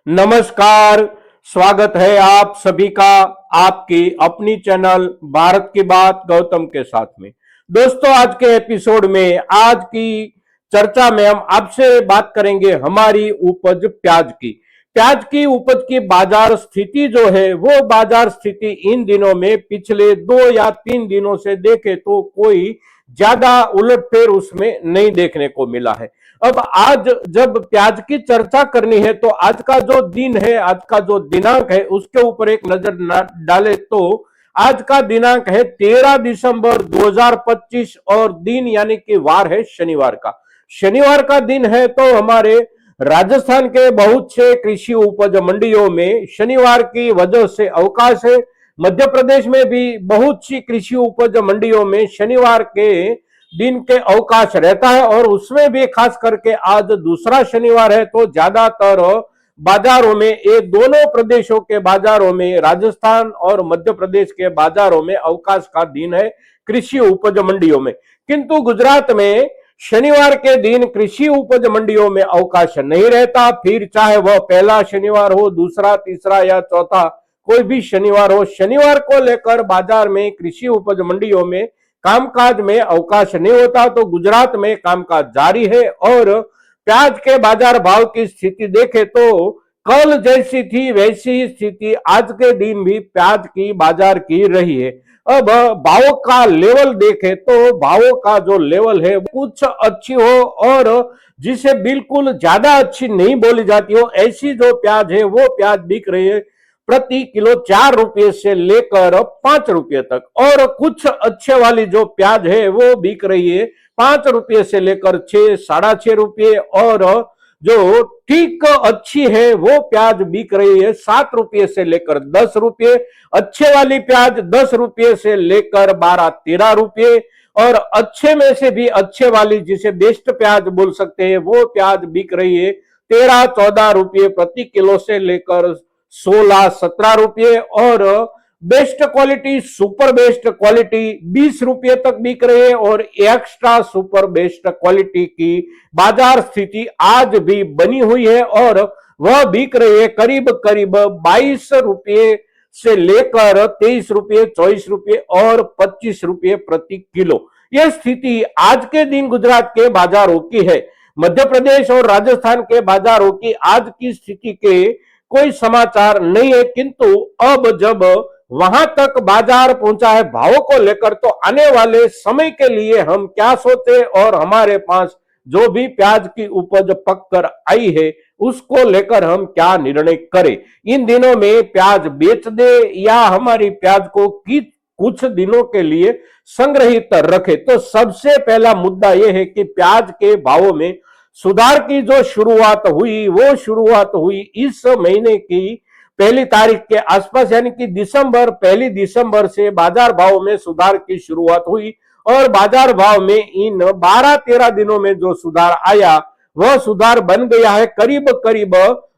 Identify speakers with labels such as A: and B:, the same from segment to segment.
A: नमस्कार। स्वागत है आप सभी का आपकी अपनी चैनल भारत की बात गौतम के साथ में। दोस्तों, आज के एपिसोड में आज की चर्चा में हम आपसे बात करेंगे हमारी उपज प्याज की उपज की बाजार स्थिति जो है वो बाजार स्थिति इन दिनों में पिछले 2 या 3 दिनों से देखे तो कोई ज्यादा उलटफेर उसमें नहीं देखने को मिला है। अब आज जब प्याज की चर्चा करनी है तो आज का जो दिन है, आज का जो दिनांक है उसके ऊपर एक नजर डाले तो आज का दिनांक है 13 दिसंबर 2025 और दिन यानी कि वार है शनिवार का दिन है। तो हमारे राजस्थान के बहुत से कृषि उपज मंडियों में शनिवार की वजह से अवकाश है। मध्य प्रदेश में भी बहुत सी कृषि उपज मंडियों में शनिवार के दिन के अवकाश रहता है और उसमें भी खास करके आज दूसरा शनिवार है तो ज्यादातर बाजारों में ये दोनों प्रदेशों के बाजारों में, राजस्थान और मध्य प्रदेश के बाजारों में अवकाश का दिन है कृषि उपज मंडियों में। किंतु गुजरात में शनिवार के दिन कृषि उपज मंडियों में अवकाश नहीं रहता, फिर चाहे वह पहला शनिवार हो, दूसरा, तीसरा या चौथा कोई भी शनिवार हो। शनिवार को लेकर बाजार में कृषि उपज मंडियों में कामकाज में अवकाश नहीं होता। तो गुजरात में कामकाज जारी है और प्याज के बाजार भाव की स्थिति देखे तो कल जैसी थी वैसी ही स्थिति आज के दिन भी प्याज की बाजार की रही है। अब भाव का लेवल देखे तो भावों का जो लेवल है कुछ अच्छी हो और जिसे बिल्कुल ज्यादा अच्छी नहीं बोली जाती हो ऐसी जो प्याज है वो प्याज बिक रही है प्रति किलो 4 रुपये से लेकर 5 रुपये तक, और कुछ अच्छे वाली जो प्याज है वो बिक रही है 5 रुपये से लेकर 6, 6.5 रुपये, और जो ठीक अच्छी है वो प्याज बिक रही है 7 रुपये से लेकर 10 रुपये। अच्छे वाली प्याज 10 रुपये से लेकर 12-13 रुपये, और अच्छे में से भी अच्छे वाली जिसे बेस्ट प्याज बोल सकते हैं वो प्याज बिक रही है 13-14 रुपये प्रति किलो से लेकर 16-17 रुपये, और best quality, super best quality 20 रुपये तक बिक रही है, और एक्स्ट्रा सुपर बेस्ट क्वालिटी की बाजार स्थिति आज भी बनी हुई है और वह बिक रही है करीब करीब 22 रुपये से लेकर 23 रुपये, 24 रुपये और 25 रुपये प्रति किलो। यह स्थिति आज के दिन गुजरात के बाजारों की है। मध्य प्रदेश और राजस्थान के बाजारों की आज की स्थिति के कोई समाचार नहीं है, किंतु अब जब वहां तक बाजार पहुंचा है भावों को लेकर तो आने वाले समय के लिए हम क्या सोचे और हमारे पास जो भी प्याज की उपज पक कर आई है उसको लेकर हम क्या निर्णय करें। इन दिनों में प्याज बेच दे या हमारी प्याज को कुछ दिनों के लिए संग्रहित रखे। तो सबसे पहला मुद्दा यह है कि प्याज के भावों में सुधार की जो शुरुआत हुई वो शुरुआत हुई इस महीने की 1 तारीख के आसपास, यानी कि 1 दिसंबर से बाजार भाव में सुधार की शुरुआत हुई और बाजार भाव में इन 12-13 दिनों में जो सुधार आया वह सुधार बन गया है करीब करीब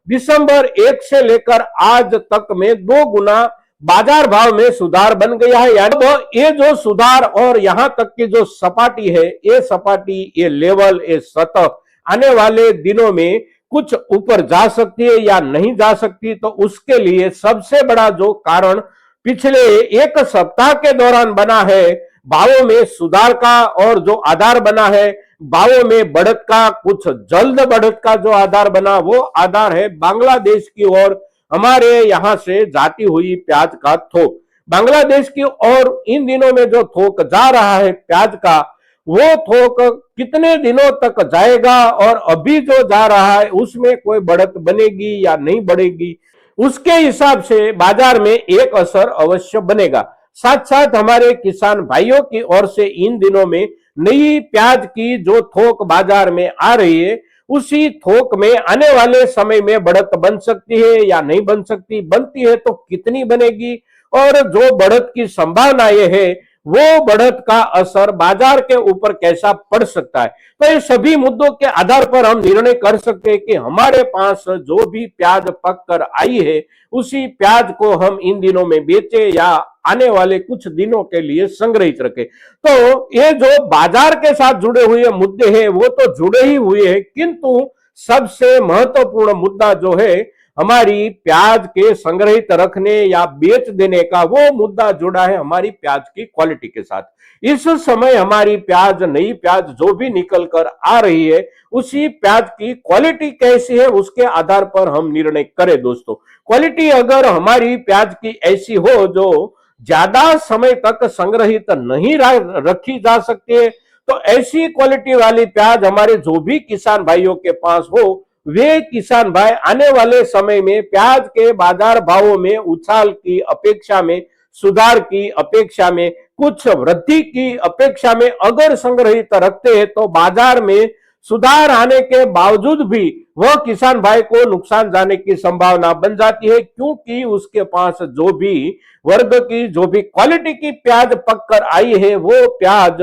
A: दिसंबर 1 से लेकर आज तक में 2 गुना बाजार भाव में सुधार बन गया है। यानी ये जो सुधार और यहां तक की जो सपाटी है, ये सपाटी, ये लेवल, ये सतह आने वाले दिनों में कुछ ऊपर जा सकती है या नहीं जा सकती। तो उसके लिए सबसे बड़ा जो कारण पिछले 1 सप्ताह के दौरान बना है भावों में सुधार का, और जो आधार बना है भावों में बढ़त का, कुछ जल्द बढ़त का जो आधार बना वो आधार है बांग्लादेश की ओर हमारे यहां से जाती हुई प्याज का थोक। बांग्लादेश की ओर इन दिनों में जो थोक जा रहा है प्याज का वो थोक कितने दिनों तक जाएगा और अभी जो जा रहा है उसमें कोई बढ़त बनेगी या नहीं बढ़ेगी, उसके हिसाब से बाजार में एक असर अवश्य बनेगा। साथ साथ हमारे किसान भाइयों की ओर से इन दिनों में नई प्याज की जो थोक बाजार में आ रही है उसी थोक में आने वाले समय में बढ़त बन सकती है या नहीं बन सकती, बनती है तो कितनी बनेगी, और जो बढ़त की संभावना ये है वो बढ़त का असर बाजार के ऊपर कैसा पड़ सकता है। तो ये सभी मुद्दों के आधार पर हम निर्णय कर सकते हैं कि हमारे पास जो भी प्याज पक कर आई है उसी प्याज को हम इन दिनों में बेचे या आने वाले कुछ दिनों के लिए संग्रहित रखें। तो ये जो बाजार के साथ जुड़े हुए मुद्दे हैं वो तो जुड़े ही हुए हैं, किंतु सबसे महत्वपूर्ण मुद्दा जो है हमारी प्याज के संग्रहित रखने या बेच देने का वो मुद्दा जुड़ा है हमारी प्याज की क्वालिटी के साथ। इस समय हमारी प्याज, नई प्याज जो भी निकल कर आ रही है, उसी प्याज की क्वालिटी कैसी है उसके आधार पर हम निर्णय करें दोस्तों। क्वालिटी अगर हमारी प्याज की ऐसी हो जो ज्यादा समय तक संग्रहित नहीं रखी जा सकती है, तो ऐसी क्वालिटी वाली प्याज हमारे जो भी किसान भाइयों के पास हो, वे किसान भाई आने वाले समय में प्याज के बाजार भावों में उछाल की अपेक्षा में, सुधार की अपेक्षा में, कुछ वृद्धि की अपेक्षा में अगर संग्रहित रखते हैं तो बाजार में सुधार आने के बावजूद भी वह किसान भाई को नुकसान जाने की संभावना बन जाती है, क्योंकि उसके पास जो भी वर्ग की, जो भी क्वालिटी की प्याज पककर आई है, वो प्याज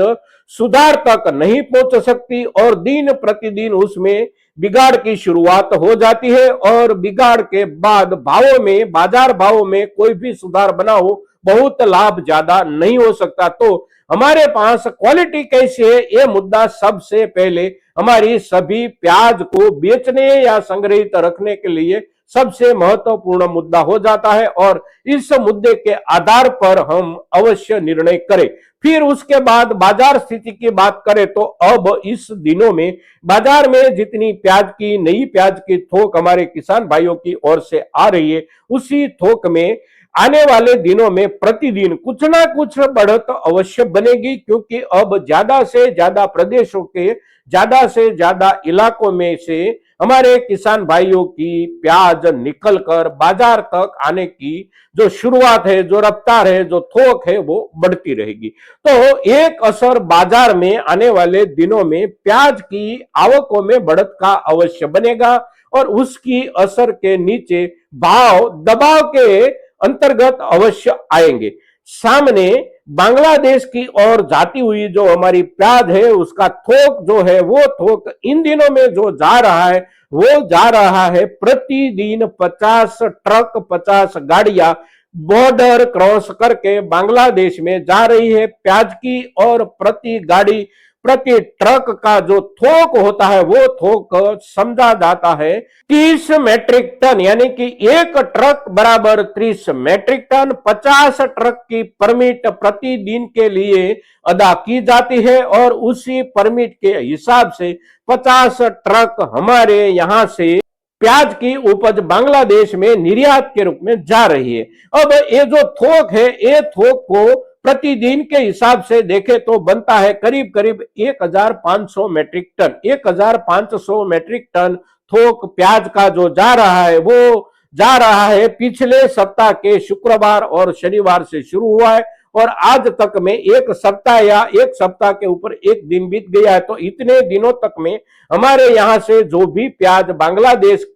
A: सुधार तक नहीं पहुंच सकती और दिन प्रतिदिन उसमें बिगाड़ की शुरुआत हो जाती है और बिगाड़ के बाद भावों में, बाजार भावों में कोई भी सुधार बना हो, बहुत लाभ ज्यादा नहीं हो सकता। तो हमारे पास क्वालिटी कैसी है, ये मुद्दा सबसे पहले हमारी सभी प्याज को बेचने या संग्रहित रखने के लिए सबसे महत्वपूर्ण मुद्दा हो जाता है और इस मुद्दे के आधार पर हम अवश्य निर्णय करें। फिर उसके बाद बाजार स्थिति की बात करें तो अब इस दिनों में बाजार में जितनी प्याज की, नई प्याज की थोक हमारे किसान भाइयों की ओर से आ रही है, उसी थोक में आने वाले दिनों में प्रतिदिन कुछ ना कुछ बढ़त अवश्य बनेगी, क्योंकि अब ज्यादा से ज्यादा प्रदेशों के, ज्यादा से ज्यादा इलाकों में से हमारे किसान भाइयों की प्याज निकलकर बाजार तक आने की जो शुरुआत है, जो रफ्तार है, जो थोक है, वो बढ़ती रहेगी। तो एक असर बाजार में आने वाले दिनों में प्याज की आवकों में बढ़त का अवश्य बनेगा और उसकी असर के नीचे भाव दबाव के अंतर्गत अवश्य आएंगे। सामने बांग्लादेश की ओर जाती हुई जो हमारी प्याज है, उसका थोक जो है, वो थोक इन दिनों में जो जा रहा है, वो जा रहा है प्रतिदिन 50 ट्रक, 50 गाड़ियां बॉर्डर क्रॉस करके बांग्लादेश में जा रही है प्याज की, और प्रति गाड़ी, प्रति ट्रक का जो थोक होता है, वो थोक समझा जाता है 30 मैट्रिक टन, यानी कि एक ट्रक बराबर 30 मैट्रिक टन। 50 ट्रक की परमिट प्रतिदिन के लिए अदा की जाती है और उसी परमिट के हिसाब से 50 ट्रक हमारे यहां से प्याज की उपज बांग्लादेश में निर्यात के रूप में जा रही है। अब ये जो थोक है, ये थोक को प्रतिदिन के हिसाब से देखें तो बनता है करीब करीब 1500 मैट्रिक टन। 1500 मैट्रिक टन थोक प्याज का जो जा रहा है, वो जा रहा है पिछले सप्ताह के शुक्रवार और शनिवार से शुरू हुआ है और आज तक में एक सप्ताह या एक सप्ताह के ऊपर एक दिन बीत गया है। तो इतने दिनों तक में हमारे यहां से जो भी प्याज बांग्लादेश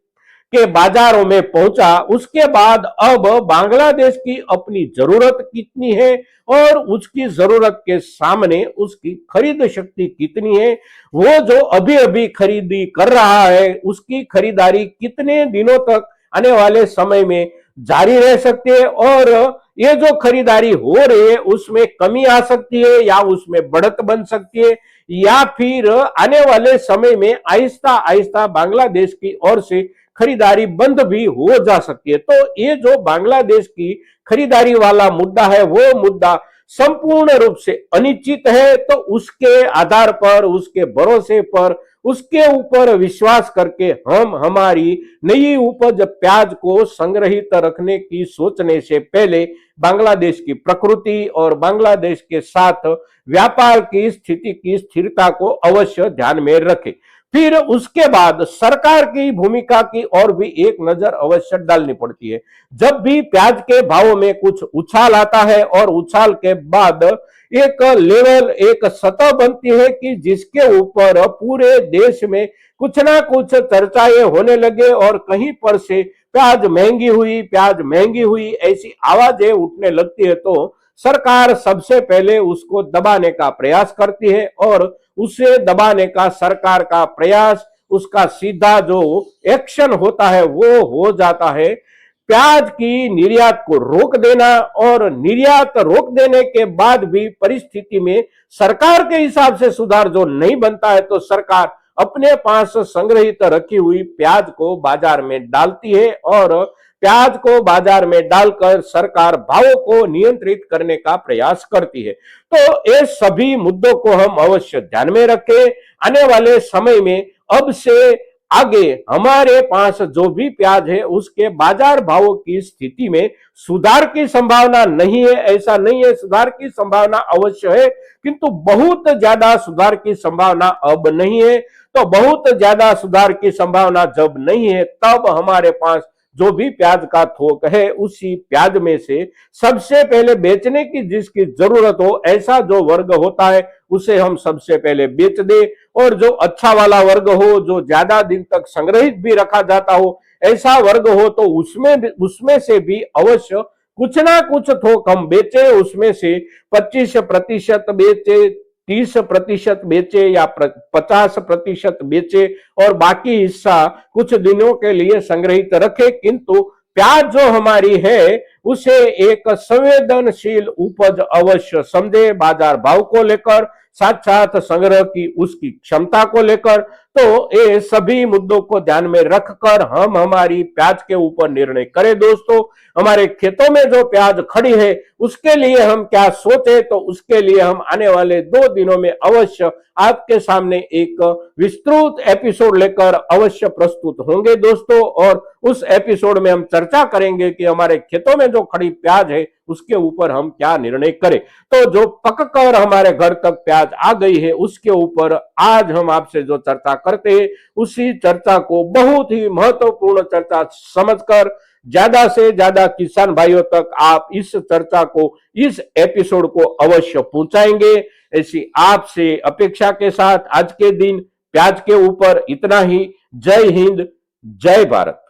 A: के बाजारों में पहुंचा, उसके बाद अब बांग्लादेश की अपनी जरूरत कितनी है और उसकी जरूरत के सामने उसकी खरीद शक्ति कितनी है, वो जो अभी अभी खरीदी कर रहा है, उसकी खरीदारी कितने दिनों तक आने वाले समय में जारी रह सकती है और ये जो खरीदारी हो रही है उसमें कमी आ सकती है या उसमें बढ़त बन सकती है, या फिर आने वाले समय में आहिस्ता आहिस्ता बांग्लादेश की ओर से खरीदारी बंद भी हो जा सकती है। तो ये जो बांग्लादेश की खरीदारी वाला मुद्दा है, वो मुद्दा संपूर्ण रूप से अनिश्चित है। तो उसके आधार पर, उसके भरोसे पर, उसके ऊपर विश्वास करके हम हमारी नई उपज प्याज को संग्रहित रखने की सोचने से पहले बांग्लादेश की प्रकृति और बांग्लादेश के साथ व्यापार की स्थिति की स्थिरता को अवश्य ध्यान में रखें। फिर उसके बाद सरकार की भूमिका की ओर भी एक नजर अवश्य डालनी पड़ती है। जब भी प्याज के भावों में कुछ उछाल आता है और उछाल के बाद एक लेवल, एक सतह बनती है कि जिसके ऊपर पूरे देश में कुछ ना कुछ चर्चाएं होने लगे और कहीं पर से प्याज महंगी हुई, प्याज महंगी हुई, ऐसी आवाजें उठने लगती है, तो सरकार सबसे पहले उसको दबाने का प्रयास करती है और उसे दबाने का सरकार का प्रयास, उसका सीधा जो एक्शन होता है वो हो जाता है प्याज की निर्यात को रोक देना। और निर्यात रोक देने के बाद भी परिस्थिति में सरकार के हिसाब से सुधार जो नहीं बनता है, तो सरकार अपने पास संग्रहित रखी हुई प्याज को बाजार में डालती है और प्याज को बाजार में डालकर सरकार भावों को नियंत्रित करने का प्रयास करती है। तो ये सभी मुद्दों को हम अवश्य ध्यान में रखें। आने वाले समय में अब से आगे हमारे पास जो भी प्याज है उसके बाजार भावों की स्थिति में सुधार की संभावना नहीं है, ऐसा नहीं है, सुधार की संभावना अवश्य है, किंतु बहुत ज्यादा सुधार की संभावना अब नहीं है। तो बहुत ज्यादा सुधार की संभावना जब नहीं है तब हमारे पास जो भी प्याज का थोक है उसी प्याज में से सबसे पहले बेचने की जिसकी जरूरत हो ऐसा जो वर्ग होता है उसे हम सबसे पहले बेच दे, और जो अच्छा वाला वर्ग हो जो ज्यादा दिन तक संग्रहित भी रखा जाता हो ऐसा वर्ग हो तो उसमें से भी अवश्य कुछ ना कुछ थोक हम बेचे, उसमें से 25% बेचे, 30% बेचे या 50% बेचे और बाकी हिस्सा कुछ दिनों के लिए संग्रहित रखे। किंतु प्याज जो हमारी है उसे एक संवेदनशील उपज अवश्य समझे, बाजार भाव को लेकर, साथ साथ संग्रह की उसकी क्षमता को लेकर। तो ये सभी मुद्दों को ध्यान में रखकर हम हमारी प्याज के ऊपर निर्णय करें। दोस्तों, हमारे खेतों में जो प्याज खड़ी है उसके लिए हम क्या सोचे, तो उसके लिए हम आने वाले 2 दिनों में अवश्य आपके सामने एक विस्तृत एपिसोड लेकर अवश्य प्रस्तुत होंगे दोस्तों। और उस एपिसोड में हम चर्चा करेंगे कि हमारे खेतों में जो खड़ी प्याज है उसके ऊपर हम क्या निर्णय करें। तो जो पककर हमारे घर तक प्याज आ गई है उसके ऊपर आज हम आपसे जो चर्चा करते हैं उसी चर्चा को बहुत ही महत्वपूर्ण चर्चा समझकर ज्यादा से ज्यादा किसान भाइयों तक आप इस चर्चा को, इस एपिसोड को अवश्य पहुंचाएंगे, ऐसी आपसे अपेक्षा के साथ आज के दिन प्याज के ऊपर इतना ही। जय हिंद, जय भारत।